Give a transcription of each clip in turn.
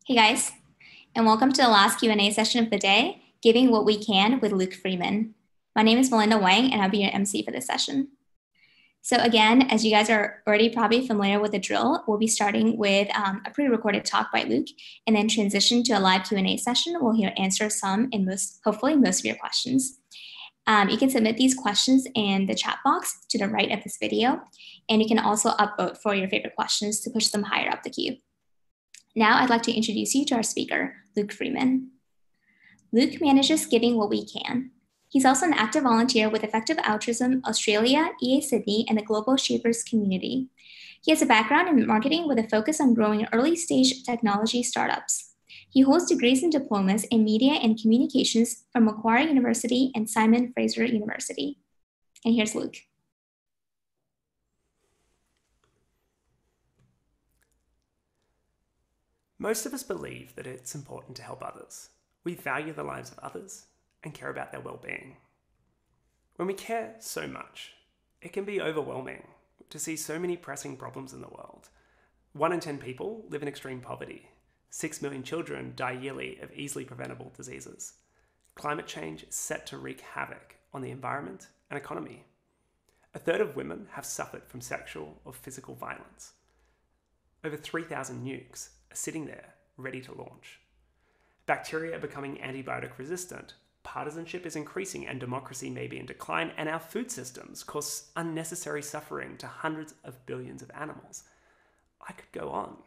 Hey guys, and welcome to the last Q&A session of the day, Giving What We Can with Luke Freeman. My name is Melinda Wang, and I'll be your MC for this session. So again, as you guys are already probably familiar with the drill, we'll be starting with a pre-recorded talk by Luke, and then transition to a live Q&A session. We'll hear answer some and hopefully most of your questions. You can submit these questions in the chat box to the right of this video, and you can also upvote for your favorite questions to push them higher up the queue. Now I'd like to introduce you to our speaker, Luke Freeman. Luke manages Giving What We Can. He's also an active volunteer with Effective Altruism Australia, EA Sydney, and the Global Shapers community. He has a background in marketing with a focus on growing early-stage technology startups. He holds degrees and diplomas in media and communications from Macquarie University and Simon Fraser University. And here's Luke. Most of us believe that it's important to help others. We value the lives of others and care about their well-being. When we care so much, it can be overwhelming to see so many pressing problems in the world. 1 in 10 people live in extreme poverty. 6 million children die yearly of easily preventable diseases. Climate change is set to wreak havoc on the environment and economy. 1/3 of women have suffered from sexual or physical violence. Over 3,000 nukes are sitting there, ready to launch. Bacteria are becoming antibiotic resistant, partisanship is increasing and democracy may be in decline, and our food systems cause unnecessary suffering to hundreds of billions of animals. I could go on.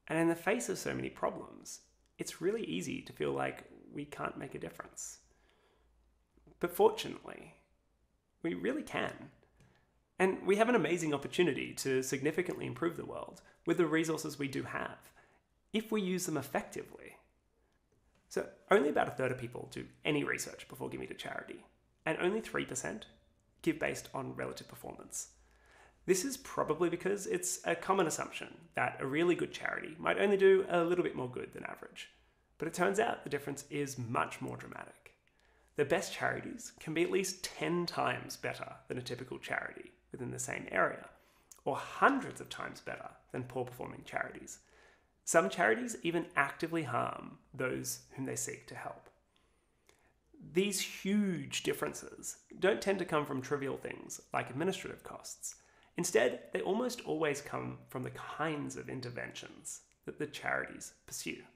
And in the face of so many problems, it's really easy to feel like we can't make a difference. But fortunately, we really can. And we have an amazing opportunity to significantly improve the world with the resources we do have, if we use them effectively. So only about 1/3 of people do any research before giving to charity, and only 3% give based on relative performance. This is probably because it's a common assumption that a really good charity might only do a little bit more good than average. But it turns out the difference is much more dramatic. The best charities can be at least 10 times better than a typical charity within the same area, or hundreds of times better than poor performing charities. Some charities even actively harm those whom they seek to help. These huge differences don't tend to come from trivial things like administrative costs. Instead, they almost always come from the kinds of interventions that the charities pursue.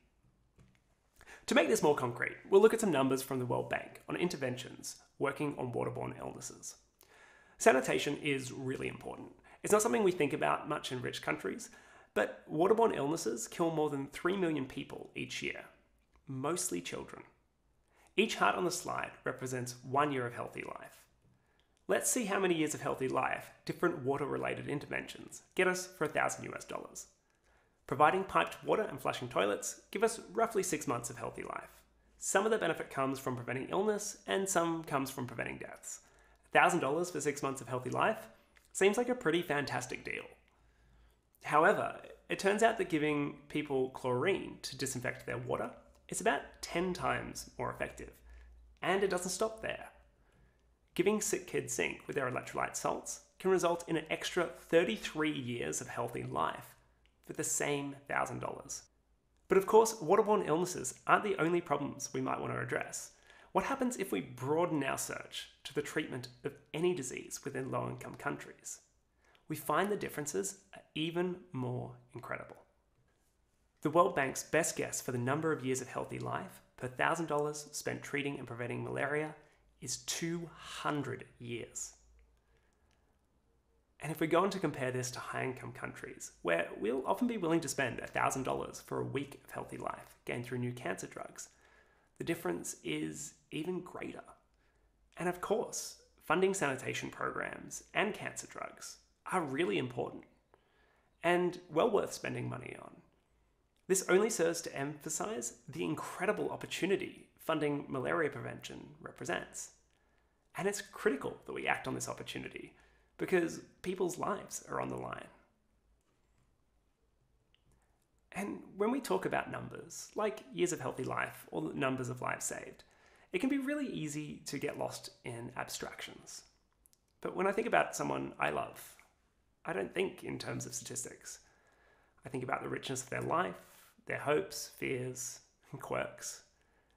To make this more concrete, we'll look at some numbers from the World Bank on interventions working on waterborne illnesses. Sanitation is really important. It's not something we think about much in rich countries, but waterborne illnesses kill more than 3 million people each year, mostly children. Each heart on the slide represents 1 year of healthy life. Let's see how many years of healthy life different water-related interventions get us for $1,000 US. Providing piped water and flushing toilets give us roughly 6 months of healthy life. Some of the benefit comes from preventing illness and some comes from preventing deaths. $1,000 for 6 months of healthy life seems like a pretty fantastic deal. However, it turns out that giving people chlorine to disinfect their water is about 10 times more effective. And it doesn't stop there. Giving sick kids zinc with their electrolyte salts can result in an extra 33 years of healthy life for the same $1,000. But of course, waterborne illnesses aren't the only problems we might want to address. What happens if we broaden our search to the treatment of any disease within low-income countries? We find the differences are even more incredible. The World Bank's best guess for the number of years of healthy life per $1,000 spent treating and preventing malaria is 200 years. And if we go on to compare this to high-income countries, where we'll often be willing to spend $1,000 for a week of healthy life gained through new cancer drugs, the difference is even greater. And of course, funding sanitation programs and cancer drugs are really important and well worth spending money on. This only serves to emphasize the incredible opportunity funding malaria prevention represents. And it's critical that we act on this opportunity because people's lives are on the line. And when we talk about numbers, like years of healthy life or numbers of lives saved, it can be really easy to get lost in abstractions. But when I think about someone I love, I don't think in terms of statistics. I think about the richness of their life, their hopes, fears, and quirks,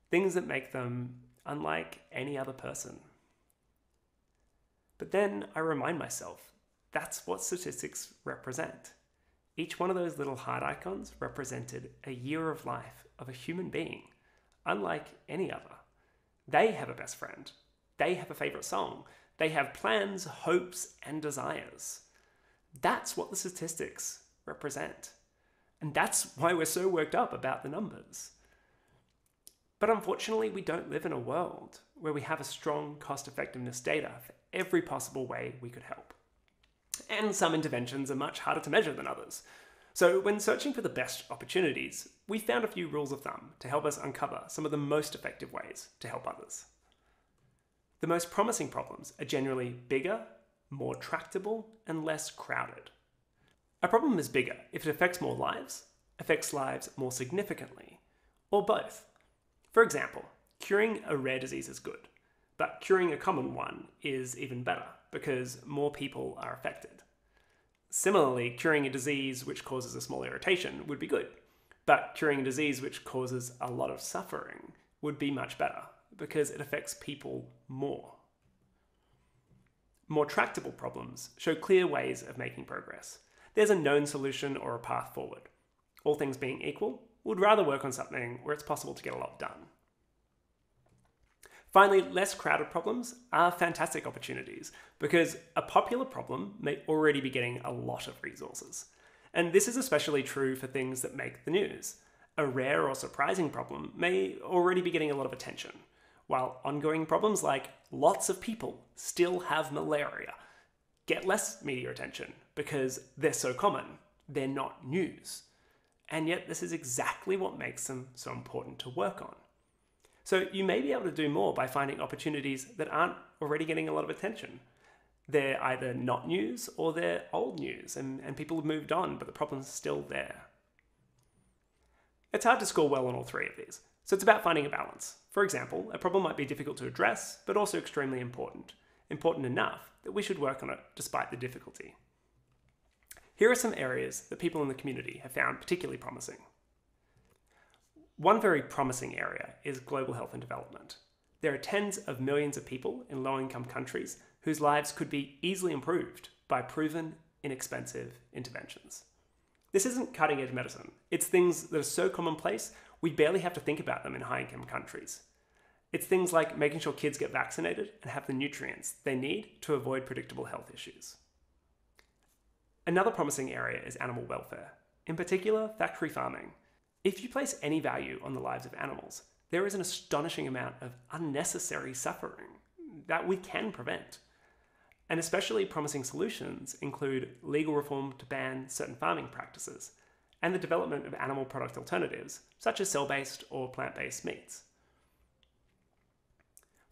things that make them unlike any other person. But then I remind myself, that's what statistics represent. Each one of those little heart icons represented a year of life of a human being, unlike any other. They have a best friend. They have a favourite song. They have plans, hopes, and desires. That's what the statistics represent. And that's why we're so worked up about the numbers. But unfortunately, we don't live in a world where we have a strong cost-effectiveness data for every possible way we could help. And some interventions are much harder to measure than others. So when searching for the best opportunities, we found a few rules of thumb to help us uncover some of the most effective ways to help others. The most promising problems are generally bigger, more tractable, and less crowded. A problem is bigger if it affects more lives, affects lives more significantly, or both. For example, curing a rare disease is good, but curing a common one is even better because more people are affected. Similarly, curing a disease which causes a small irritation would be good, but curing a disease which causes a lot of suffering would be much better because it affects people more. More tractable problems show clear ways of making progress. There's a known solution or a path forward. All things being equal, we'd rather work on something where it's possible to get a lot done. Finally, less crowded problems are fantastic opportunities because a popular problem may already be getting a lot of resources. And this is especially true for things that make the news. A rare or surprising problem may already be getting a lot of attention, while ongoing problems like lots of people still have malaria get less media attention because they're so common, they're not news. And yet this is exactly what makes them so important to work on. So you may be able to do more by finding opportunities that aren't already getting a lot of attention. They're either not news or they're old news and people have moved on, but the problem's still there. It's hard to score well on all three of these, so it's about finding a balance. For example, a problem might be difficult to address, but also extremely important. Important enough that we should work on it despite the difficulty. Here are some areas that people in the community have found particularly promising. One very promising area is global health and development. There are tens of millions of people in low-income countries whose lives could be easily improved by proven, inexpensive interventions. This isn't cutting-edge medicine. It's things that are so commonplace, we barely have to think about them in high-income countries. It's things like making sure kids get vaccinated and have the nutrients they need to avoid predictable health issues. Another promising area is animal welfare, in particular factory farming. If you place any value on the lives of animals, there is an astonishing amount of unnecessary suffering that we can prevent. And especially promising solutions include legal reform to ban certain farming practices and the development of animal product alternatives, such as cell-based or plant-based meats.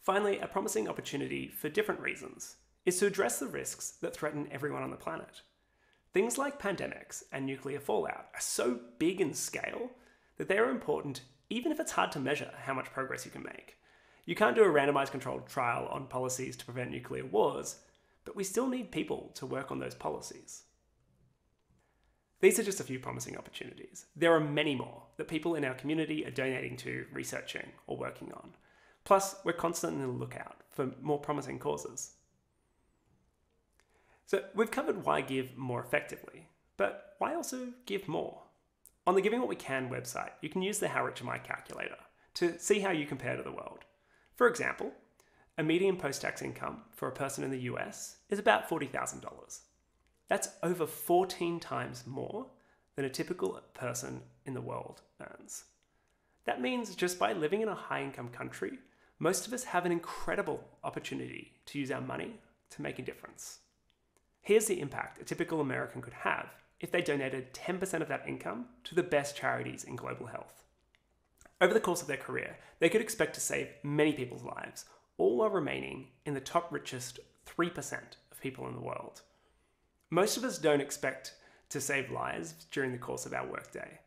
Finally, a promising opportunity for different reasons is to address the risks that threaten everyone on the planet. Things like pandemics and nuclear fallout are so big in scale that they are important even if it's hard to measure how much progress you can make. You can't do a randomized controlled trial on policies to prevent nuclear wars, but we still need people to work on those policies. These are just a few promising opportunities. There are many more that people in our community are donating to, researching, or working on. Plus, we're constantly on the lookout for more promising causes. So we've covered why give more effectively, but why also give more? On the Giving What We Can website, you can use the How Rich Am I calculator to see how you compare to the world. For example, a median post-tax income for a person in the US is about $40,000. That's over 14 times more than a typical person in the world earns. That means just by living in a high-income country, most of us have an incredible opportunity to use our money to make a difference. Here's the impact a typical American could have if they donated 10% of that income to the best charities in global health. Over the course of their career, they could expect to save many people's lives, all while remaining in the top richest 3% of people in the world. Most of us don't expect to save lives during the course of our workday,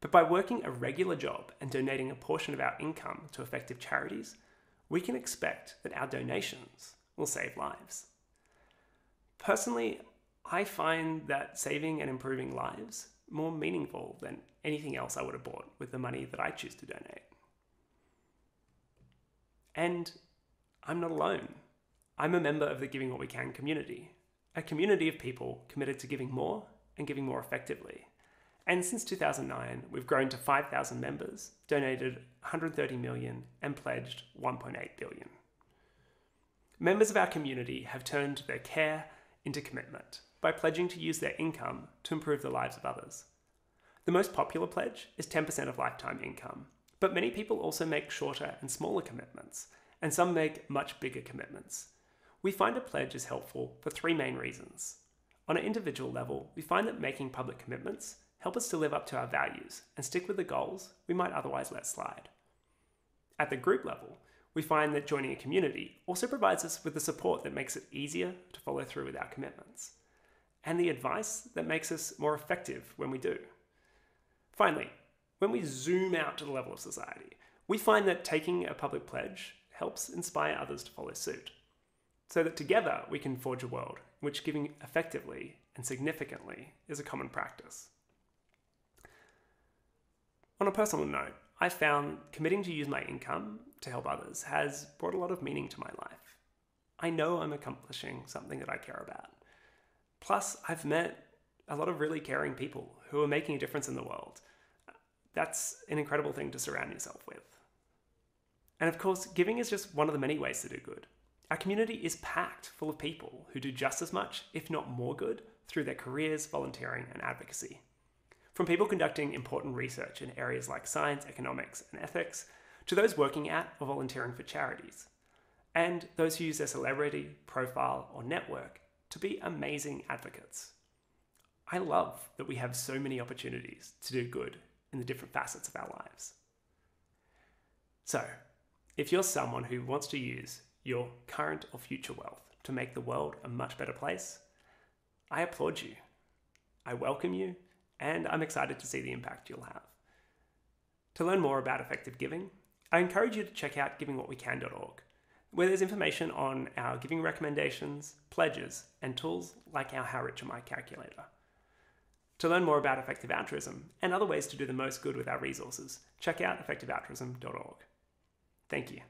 but by working a regular job and donating a portion of our income to effective charities, we can expect that our donations will save lives. Personally, I find that saving and improving lives more meaningful than anything else I would have bought with the money that I choose to donate. And I'm not alone. I'm a member of the Giving What We Can community, a community of people committed to giving more and giving more effectively. And since 2009, we've grown to 5,000 members, donated 130 million, and pledged 1.8 billion. Members of our community have turned their care into commitment by pledging to use their income to improve the lives of others. The most popular pledge is 10% of lifetime income, but many people also make shorter and smaller commitments, and some make much bigger commitments. We find a pledge is helpful for three main reasons. On an individual level, we find that making public commitments help us to live up to our values and stick with the goals we might otherwise let slide. At the group level, we find that joining a community also provides us with the support that makes it easier to follow through with our commitments, and the advice that makes us more effective when we do. Finally, when we zoom out to the level of society, we find that taking a public pledge helps inspire others to follow suit, so that together we can forge a world in which giving effectively and significantly is a common practice. On a personal note, I found committing to use my income to help others has brought a lot of meaning to my life. I know I'm accomplishing something that I care about. Plus, I've met a lot of really caring people who are making a difference in the world. That's an incredible thing to surround yourself with. And of course, giving is just one of the many ways to do good. Our community is packed full of people who do just as much, if not more good, through their careers, volunteering, and advocacy. From people conducting important research in areas like science, economics, and ethics, to those working at or volunteering for charities, and those who use their celebrity, profile, or network to be amazing advocates. I love that we have so many opportunities to do good in the different facets of our lives. So, if you're someone who wants to use your current or future wealth to make the world a much better place, I applaud you. I welcome you, and I'm excited to see the impact you'll have. To learn more about effective giving, I encourage you to check out givingwhatwecan.org, where there's information on our giving recommendations, pledges, and tools like our How Rich Am I calculator. To learn more about effective altruism and other ways to do the most good with our resources, check out effectivealtruism.org. Thank you.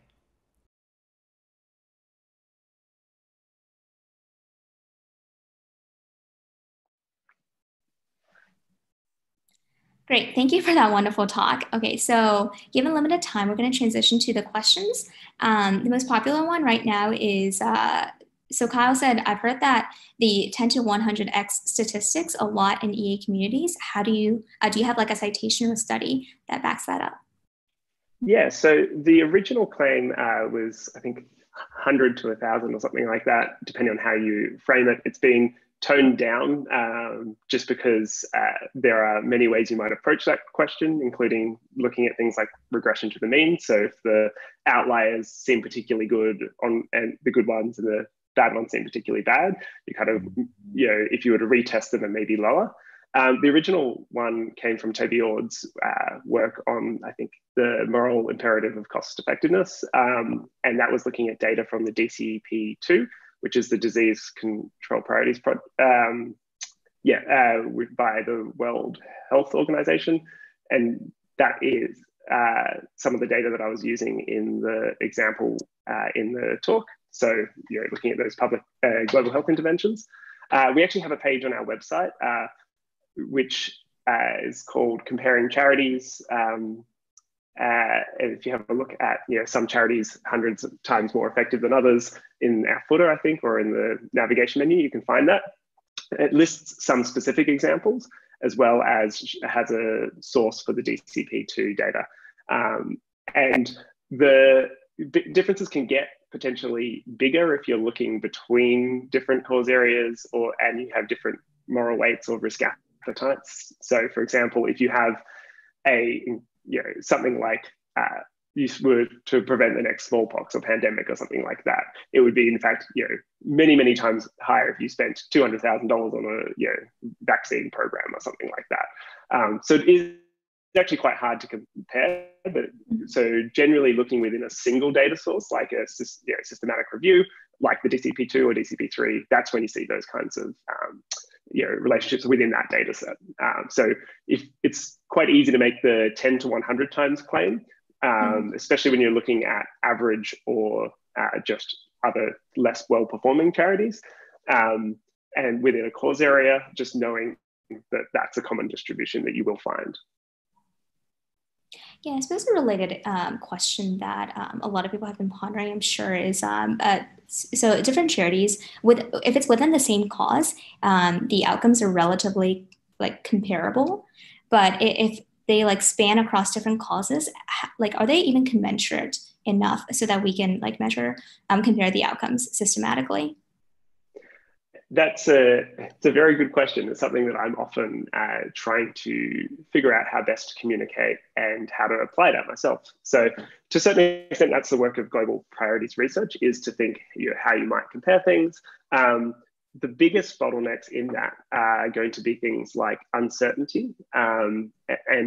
Great, thank you for that wonderful talk. Okay, so given limited time, we're going to transition to the questions. The most popular one right now is, so Kyle said, I've heard that the 10 to 100x statistics a lot in EA communities. How do you have like a citation or study that backs that up? Yeah, so the original claim was, I think, 100 to 1,000 or something like that, depending on how you frame it. It's been toned down just because there are many ways you might approach that question, including looking at things like regression to the mean. So if the outliers seem particularly good and the good ones and the bad ones seem particularly bad, you kind of, if you were to retest them, it may be lower. The original one came from Toby Ord's work on, I think, the moral imperative of cost effectiveness. And that was looking at data from the DCEP2, which is the Disease Control Priorities by the World Health Organization. And that is some of the data that I was using in the example in the talk. So, looking at those public global health interventions. We actually have a page on our website, which is called Comparing Charities. If you have a look at some charities hundreds of times more effective than others in our footer, I think, or in the navigation menu, you can find that. It lists some specific examples as well as has a source for the DCP2 data. And the differences can get potentially bigger if you're looking between different cause areas and you have different moral weights or risk appetites. So for example, if you have something like you were to prevent the next smallpox or pandemic or something like that, it would be in fact many, many times higher if you spent $200,000 on a vaccine program or something like that. So it is actually quite hard to compare, but so generally looking within a single data source like a systematic review like the DCP2 or DCP3, that's when you see those kinds of relationships within that data set. So if it's quite easy to make the 10 to 100 times claim, especially when you're looking at average or just other less well-performing charities. And within a cause area, just knowing that that's a common distribution that you will find. Yeah, I suppose a related question that a lot of people have been pondering, I'm sure, is so different charities, if it's within the same cause, the outcomes are relatively like comparable. But if they like span across different causes, like are they even commensurate enough so that we can like measure, compare the outcomes systematically? It's a very good question. It's something that I'm often trying to figure out how best to communicate and how to apply that myself. So to a certain extent, that's the work of global priorities research, is to think how you might compare things. The biggest bottlenecks in that are going to be things like uncertainty and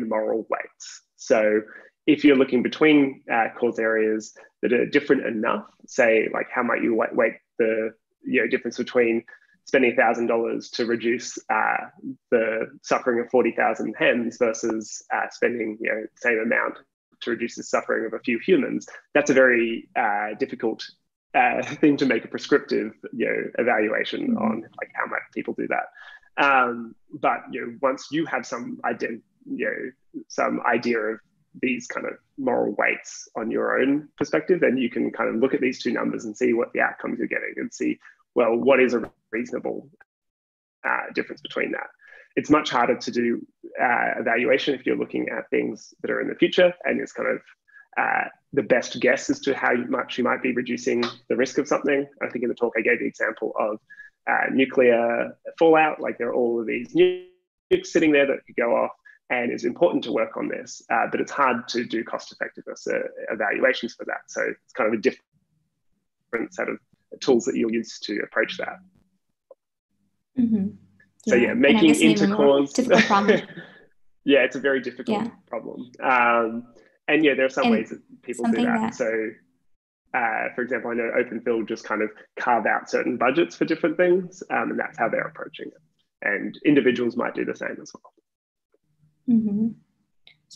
moral weights. So if you're looking between cause areas that are different enough, say like how might you weight the difference between spending $1,000 to reduce the suffering of 40,000 hens versus spending the same amount to reduce the suffering of a few humans. That's a very difficult thing to make a prescriptive evaluation on, like how might people do that. But once you have some idea of these kind of moral weights on your own perspective, then you can kind of look at these two numbers and see what the outcomes you're getting and see, well, what is a reasonable difference between that? It's much harder to do evaluation if you're looking at things that are in the future, and it's kind of the best guess as to how much you might be reducing the risk of something. I think in the talk I gave the example of nuclear fallout, like there are all of these nukes sitting there that could go off, and it's important to work on this, but it's hard to do cost effectiveness evaluations for that. So it's kind of a different set of tools that you'll use to approach that. Mm-hmm. So making intercause difficult problem. Yeah, it's a very difficult problem. And there are some ways that people do that. So for example, I know OpenFill just kind of carve out certain budgets for different things, and that's how they're approaching it. And individuals might do the same as well. Mm-hmm.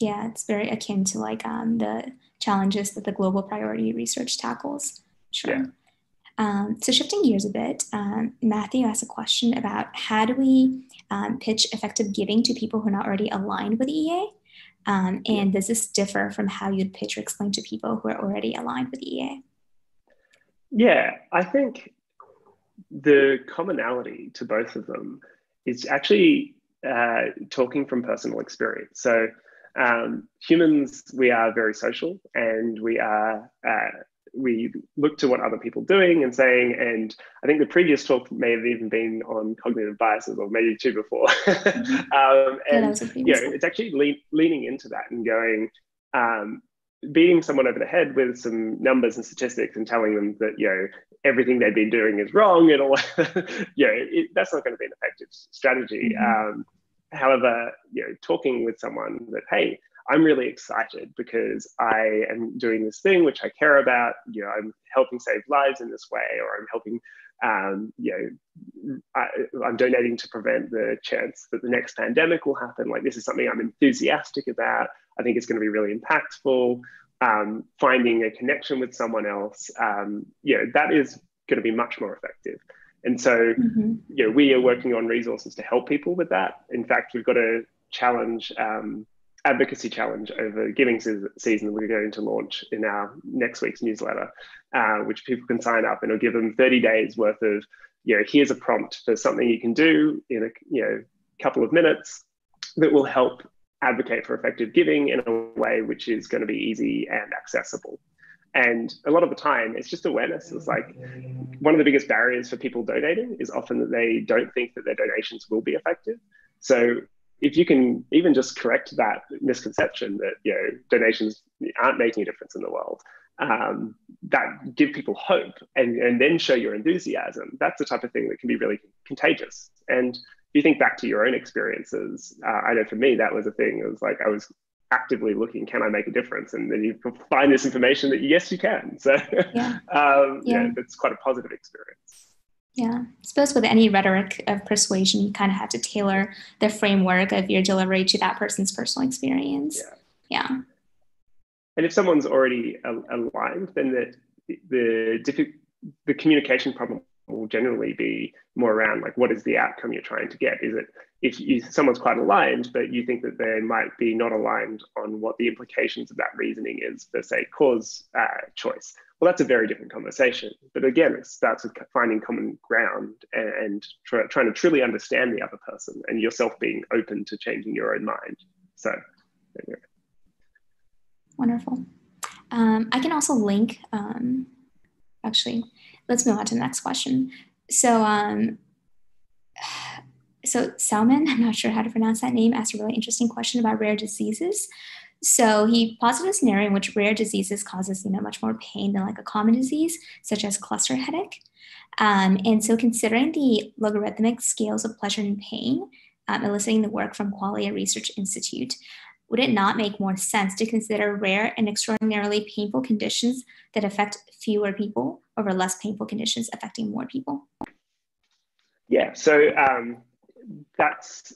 Yeah, it's very akin to like the challenges that the global priority research tackles. Sure. Yeah. So shifting gears a bit, Matthew asked a question about how do we pitch effective giving to people who are not already aligned with EA? And does this differ from how you'd pitch or explain to people who are already aligned with EA? Yeah, I think the commonality to both of them is actually talking from personal experience. So humans, we are very social, and we look to what other people are doing and saying, and I think the previous talk may have even been on cognitive biases, or maybe two before. It's actually leaning into that and going, beating someone over the head with some numbers and statistics and telling them that everything they've been doing is wrong and all. That's not going to be an effective strategy. However, talking with someone that, hey, I'm really excited because I am doing this thing which I care about. I'm helping save lives in this way, or I'm helping, I'm donating to prevent the chance that the next pandemic will happen. Like, this is something I'm enthusiastic about. I think it's going to be really impactful. Finding a connection with someone else, that is going to be much more effective. And so, we are working on resources to help people with that. In fact, we've got a challenge, advocacy challenge over giving season we're going to launch in our next week's newsletter, which people can sign up, and it'll give them 30 days worth of, here's a prompt for something you can do in a couple of minutes that will help advocate for effective giving in a way which is going to be easy and accessible. And a lot of the time, it's just awareness. It's like one of the biggest barriers for people donating is often that they don't think that their donations will be effective. So if you can even just correct that misconception that donations aren't making a difference in the world, that give people hope and then show your enthusiasm, that's the type of thing that can be really contagious. And if you think back to your own experiences, I know for me that was a thing. It was like I was actively looking, can I make a difference? And then you find this information that yes, you can. So that's quite a positive experience. Yeah, I suppose with any rhetoric of persuasion, you kind of have to tailor the framework of your delivery to that person's personal experience. Yeah. Yeah. And if someone's already aligned, then the communication problem will generally be more around like, what is the outcome you're trying to get? Is it if someone's quite aligned, but you think that they might be not aligned on what the implications of that reasoning is for, say, cause choice? Well, that's a very different conversation. But again, it starts with finding common ground and trying to truly understand the other person and yourself being open to changing your own mind. So, there you go. Wonderful. I can also link, actually, let's move on to the next question. So Salman, I'm not sure how to pronounce that name, asked a really interesting question about rare diseases. So he posited a scenario in which rare diseases causes, much more pain than like a common disease, such as cluster headache. And so considering the logarithmic scales of pleasure and pain, eliciting the work from Qualia Research Institute, would it not make more sense to consider rare and extraordinarily painful conditions that affect fewer people over less painful conditions affecting more people? Yeah, so that's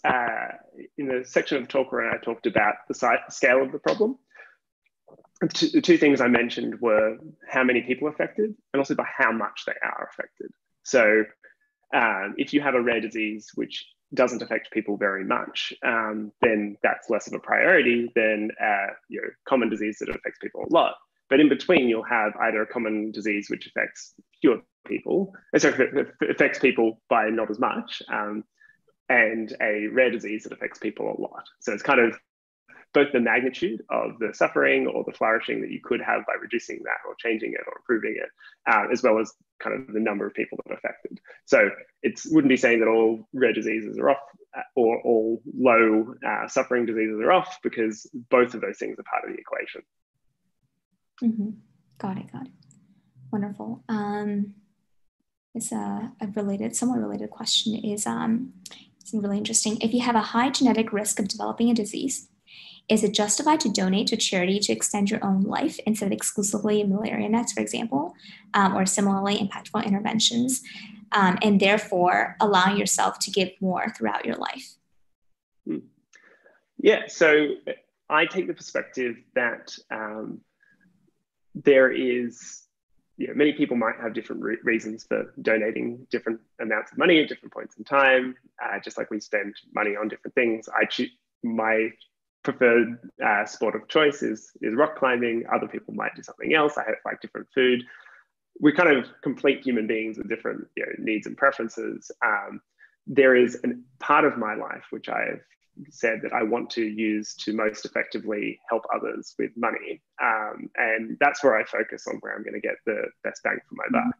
in the section of the talk where I talked about the scale of the problem. The two things I mentioned were how many people are affected and also by how much they are affected. So if you have a rare disease which doesn't affect people very much, then that's less of a priority than common disease that affects people a lot. But in between, you'll have either a common disease which affects fewer people, affects people by not as much, and a rare disease that affects people a lot. So it's kind of both the magnitude of the suffering or the flourishing that you could have by reducing that or changing it or improving it, as well as kind of the number of people that are affected. So it wouldn't be saying that all rare diseases are off or all low suffering diseases are off, because both of those things are part of the equation. Mm-hmm. Got it. Wonderful. It's a somewhat related question is it's really interesting. If you have a high genetic risk of developing a disease, is it justified to donate to charity to extend your own life instead of exclusively malaria nets, for example, or similarly impactful interventions, and therefore allowing yourself to give more throughout your life? Yeah, so I take the perspective that there is, many people might have different reasons for donating different amounts of money at different points in time, just like we spend money on different things. My preferred sport of choice is rock climbing. Other people might do something else. I like different food. We're kind of complete human beings with different needs and preferences. There is a part of my life which I've said that I want to use to most effectively help others with money. And that's where I focus on where I'm going to get the best bang for my buck.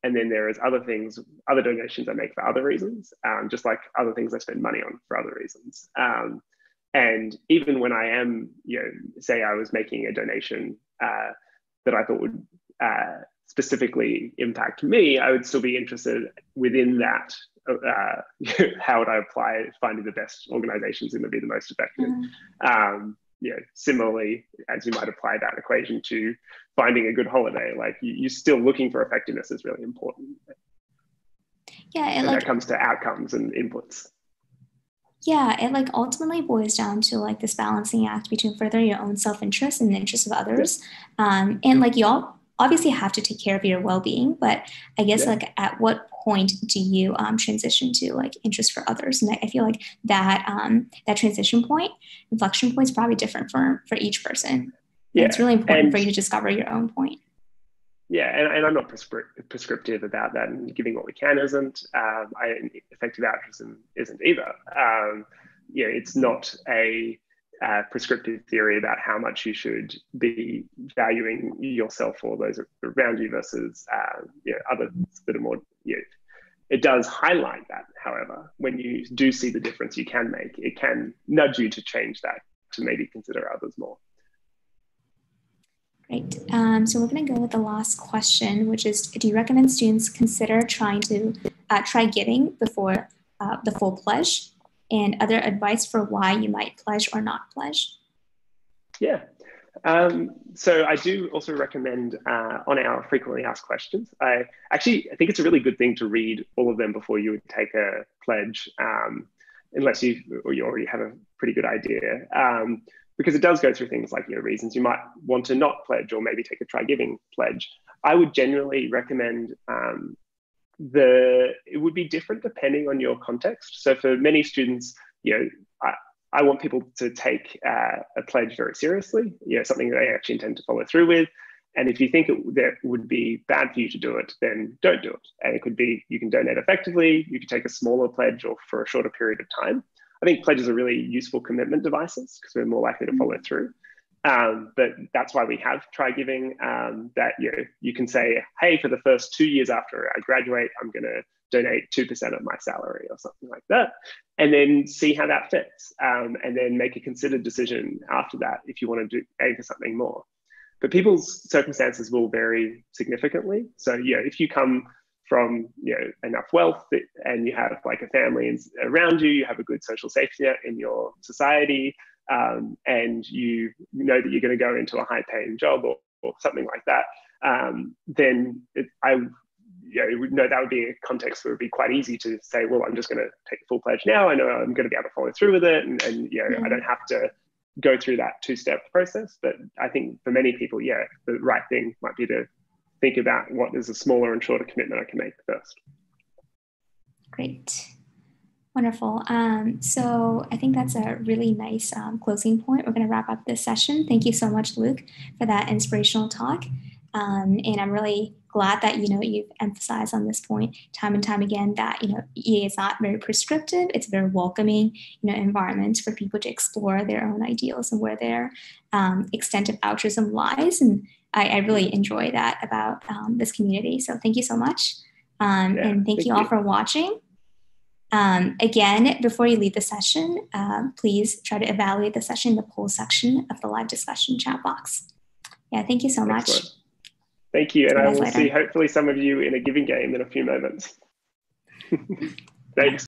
And then there is other donations I make for other reasons, just like other things I spend money on for other reasons. And even when I am, say I was making a donation that I thought would specifically impact me, I would still be interested within that. How would I apply finding the best organizations that would be the most effective? Similarly, as you might apply that equation to finding a good holiday, like you're still looking for effectiveness is really important. Yeah, and that comes to outcomes and inputs. Yeah, it ultimately boils down to this balancing act between furthering your own self-interest and the interests of others. And you all obviously have to take care of your well-being, but I guess at what point do you transition to interest for others? And I feel like that that transition point, inflection point, is probably different for each person. Yeah, it's really important for you to discover your own point. Yeah, and I'm not prescriptive about that, and giving what we can isn't. Effective altruism isn't either. It's not a prescriptive theory about how much you should be valuing yourself or those around you versus others that are more. It does highlight that, however, when you do see the difference you can make, it can nudge you to change that, to maybe consider others more. Great. So we're going to go with the last question, which is, do you recommend students consider trying to try giving before the full pledge, and other advice for why you might pledge or not pledge? Yeah. So I do also recommend on our frequently asked questions, I think it's a really good thing to read all of them before you would take a pledge, unless you already have a pretty good idea. Because it does go through things like, reasons you might want to not pledge or maybe take a try giving pledge. I would generally recommend it would be different depending on your context. So for many students, I want people to take a pledge very seriously, something that they actually intend to follow through with. And if you think that would be bad for you to do it, then don't do it. And it could be, you can donate effectively, you could take a smaller pledge or for a shorter period of time. I think pledges are really useful commitment devices because we're more likely to follow through. But that's why we have try giving, that you can say, hey, for the first 2 years after I graduate, I'm going to donate 2% of my salary or something like that, and then see how that fits, and then make a considered decision after that if you want to aim for something more. But people's circumstances will vary significantly. So if you come from enough wealth and you have like a family around you, you have a good social safety net in your society, and you know that you're going to go into a high-paying job or something like that, then that would be a context where it would be quite easy to say, well, I'm just going to take the full pledge now. I know I'm going to be able to follow through with it, and I don't have to go through that two-step process. But I think for many people, the right thing might be to think about what is a smaller and shorter commitment I can make first. Great. Wonderful. So I think that's a really nice closing point. We're going to wrap up this session. Thank you so much, Luke, for that inspirational talk. And I'm really glad that, you've emphasized on this point time and time again that, EA is not very prescriptive. It's a very welcoming, environment for people to explore their own ideals and where their extent of altruism lies. And I really enjoy that about this community. So thank you so much. And thank you all for watching. Again, before you leave the session, please try to evaluate the session in the poll section of the live discussion chat box. Yeah, thank you so much. Excellent. Thank you. And I will see hopefully some of you in a giving game in a few moments. Thanks.